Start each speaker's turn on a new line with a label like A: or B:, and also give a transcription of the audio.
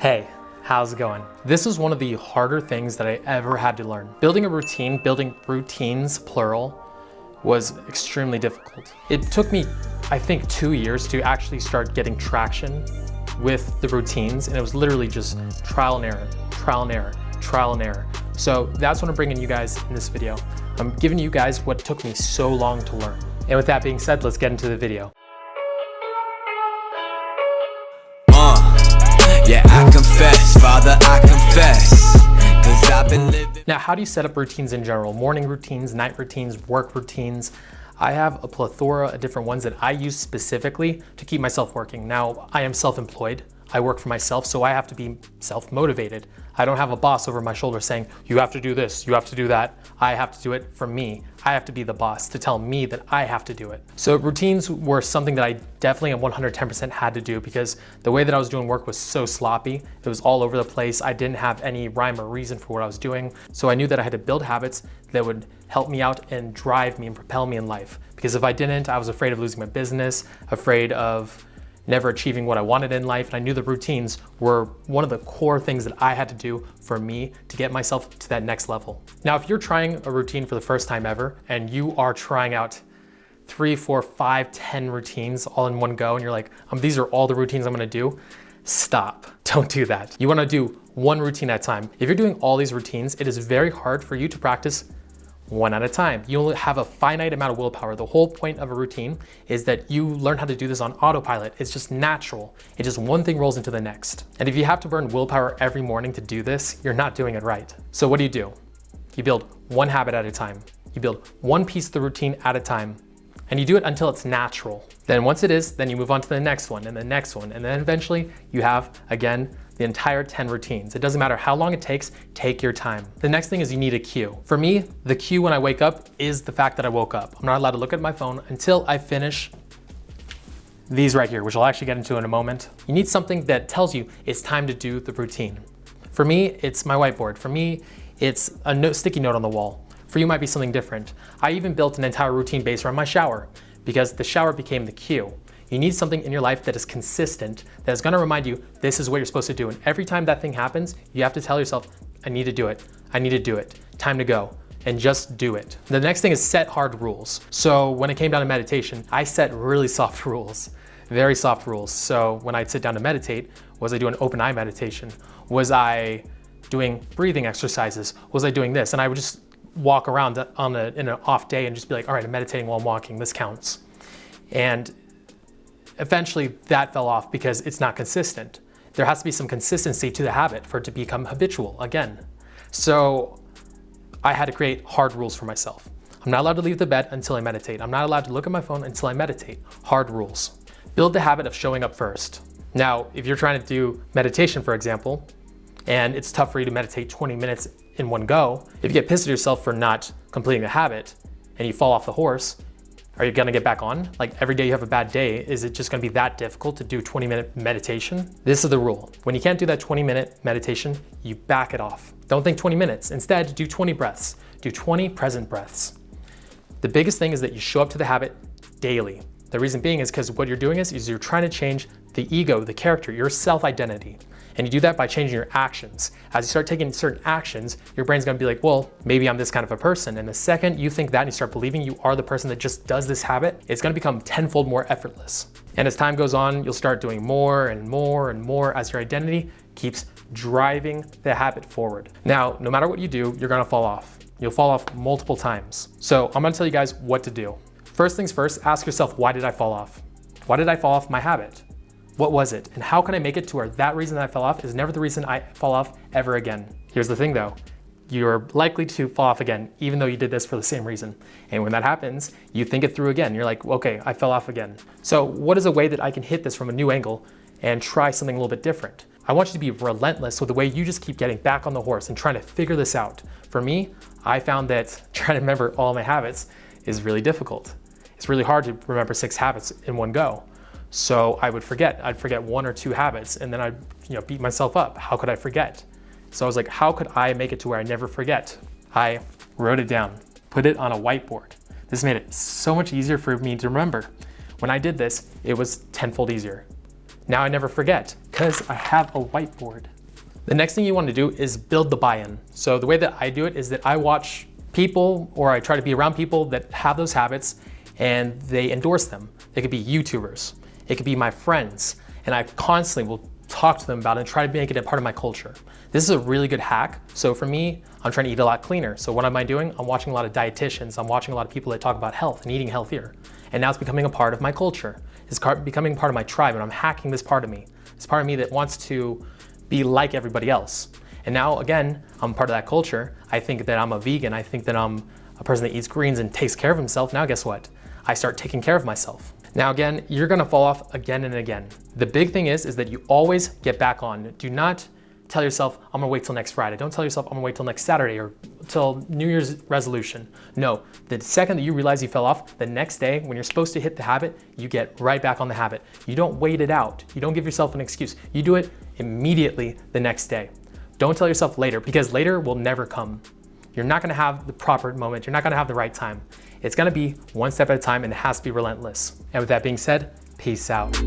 A: Hey, how's it going? This is one of the harder things that I ever had to learn. Building a routine, building routines, plural, was extremely difficult. It took me, I think, 2 years to actually start getting traction with the routines, and it was literally just trial and error, trial and error, trial and error. So that's what I'm bringing you guys in this video. I'm giving you guys what took me so long to learn. And with that being said, let's get into the video.
B: Yeah, I confess, Father, I confess, 'cause I've been living.
A: Now, how do you set up routines in general? Morning routines, night routines, work routines. I have a plethora of different ones that I use specifically to keep myself working. Now, I am self-employed. I work for myself, so I have to be self-motivated. I don't have a boss over my shoulder saying, you have to do this, you have to do that. I have to do it for me. I have to be the boss to tell me that I have to do it. So routines were something that I definitely 110% had to do because the way that I was doing work was so sloppy. It was all over the place. I didn't have any rhyme or reason for what I was doing. So I knew that I had to build habits that would help me out and drive me and propel me in life. Because if I didn't, I was afraid of losing my business, afraid of never achieving what I wanted in life. And I knew the routines were one of the core things that I had to do for me to get myself to that next level. Now, if you're trying a routine for the first time ever and you are trying out 3, 4, 5, 10 routines all in one go, and you're like, these are all the routines I'm gonna do, stop, don't do that. You wanna do one routine at a time. If you're doing all these routines, it is very hard for you to practice one at a time. You only have a finite amount of willpower. The whole point of a routine is that you learn how to do this on autopilot. It's just natural. It's just one thing rolls into the next. And if you have to burn willpower every morning to do this, you're not doing it right. So what do? You build one habit at a time. You build one piece of the routine at a time. And you do it until it's natural. Then once it is, then you move on to the next one and the next one. And then eventually you have, again, the entire 10 routines. It doesn't matter how long it takes, take your time. The next thing is you need a cue. For me, the cue when I wake up is the fact that I woke up. I'm not allowed to look at my phone until I finish these right here, which I'll actually get into in a moment. You need something that tells you it's time to do the routine. For me, it's my whiteboard. For me, it's a sticky note on the wall. For you, it might be something different. I even built an entire routine based around my shower because the shower became the cue. You need something in your life that is consistent, that is gonna remind you this is what you're supposed to do. And every time that thing happens, you have to tell yourself, I need to do it. I need to do it. Time to go. And just do it. The next thing is set hard rules. So when it came down to meditation, I set really soft rules, very soft rules. So when I'd sit down to meditate, was I doing open eye meditation? Was I doing breathing exercises? Was I doing this? And I would just walk around in an off day and just be like, all right, I'm meditating while I'm walking, this counts. And eventually that fell off because it's not consistent. There has to be some consistency to the habit for it to become habitual again. So I had to create hard rules for myself. I'm not allowed to leave the bed until I meditate. I'm not allowed to look at my phone until I meditate. Hard rules. Build the habit of showing up first. Now, if you're trying to do meditation, for example, and it's tough for you to meditate 20 minutes in one go, if you get pissed at yourself for not completing the habit and you fall off the horse, are you gonna get back on? Like every day you have a bad day, is it just gonna be that difficult to do 20-minute meditation? This is the rule. When you can't do that 20-minute meditation, you back it off. Don't think 20 minutes. Instead, do 20 breaths. Do 20 present breaths. The biggest thing is that you show up to the habit daily. The reason being is because what you're doing is you're trying to change the ego, the character, your self-identity. And you do that by changing your actions. As you start taking certain actions, your brain's gonna be like, well, maybe I'm this kind of a person. And the second you think that and you start believing you are the person that just does this habit, it's gonna become tenfold more effortless. And as time goes on, you'll start doing more and more and more as your identity keeps driving the habit forward. Now, no matter what you do, you're gonna fall off. You'll fall off multiple times. So I'm gonna tell you guys what to do. First things first, ask yourself, why did I fall off? Why did I fall off my habit? What was it? And how can I make it to where that reason that I fell off is never the reason I fall off ever again? Here's the thing though, you're likely to fall off again, even though you did this for the same reason. And when that happens, you think it through again. You're like, okay, I fell off again. So what is a way that I can hit this from a new angle and try something a little bit different? I want you to be relentless with the way you just keep getting back on the horse and trying to figure this out. For me, I found that trying to remember all my habits is really difficult. It's really hard to remember 6 habits in one go. So I would forget. I'd forget 1 or 2 habits and then I'd beat myself up. How could I forget? So I was like, how could I make it to where I never forget? I wrote it down, put it on a whiteboard. This made it so much easier for me to remember. When I did this, it was tenfold easier. Now I never forget because I have a whiteboard. The next thing you want to do is build the buy-in. So the way that I do it is that I watch people, or I try to be around people that have those habits and they endorse them. They could be YouTubers, it could be my friends, and I constantly will talk to them about it and try to make it a part of my culture. This is a really good hack. So for me, I'm trying to eat a lot cleaner. So what am I doing? I'm watching a lot of dietitians. I'm watching a lot of people that talk about health and eating healthier. And now it's becoming a part of my culture. It's becoming part of my tribe, and I'm hacking this part of me. It's part of me that wants to be like everybody else. And now again, I'm part of that culture. I think that I'm a vegan. I think that I'm a person that eats greens and takes care of himself. Now guess what? I start taking care of myself. Now again, you're gonna fall off again and again. The big thing is that you always get back on. Do not tell yourself, I'm gonna wait till next Friday. Don't tell yourself, I'm gonna wait till next Saturday or till New Year's resolution. No, the second that you realize you fell off, the next day when you're supposed to hit the habit, you get right back on the habit. You don't wait it out. You don't give yourself an excuse. You do it immediately the next day. Don't tell yourself later, because later will never come. You're not gonna have the proper moment. You're not gonna have the right time. It's gonna be one step at a time, and it has to be relentless. And with that being said, peace out.